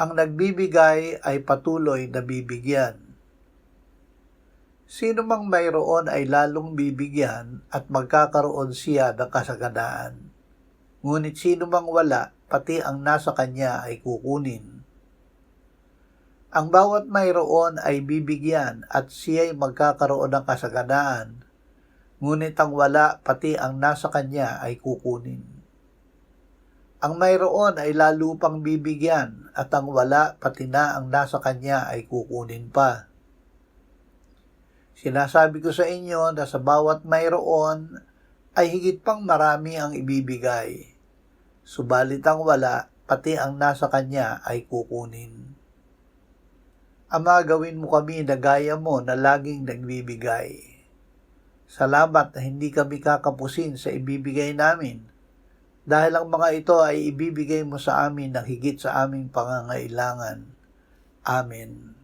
Ang nagbibigay ay patuloy na bibigyan. Sino mang mayroon ay lalong bibigyan at magkakaroon siya ng kasaganaan. Ngunit sino mang wala, pati ang nasa kanya ay kukunin. Ang bawat mayroon ay bibigyan at siya'y magkakaroon ng kasaganaan. Ngunit ang wala, pati ang nasa kanya ay kukunin. Ang mayroon ay lalo pang bibigyan at ang wala, pati na ang nasa kanya ay kukunin pa. Sinasabi ko sa inyo na sa bawat mayroon ay higit pang marami ang ibibigay. Subalit ang wala, pati ang nasa kanya ay kukunin. Ama, gawin mo kami na gaya mo na laging nagbibigay. Salamat na hindi kami kakapusin sa ibibigay namin, dahil ang mga ito ay ibibigay mo sa amin ng higit sa aming pangangailangan. Amen.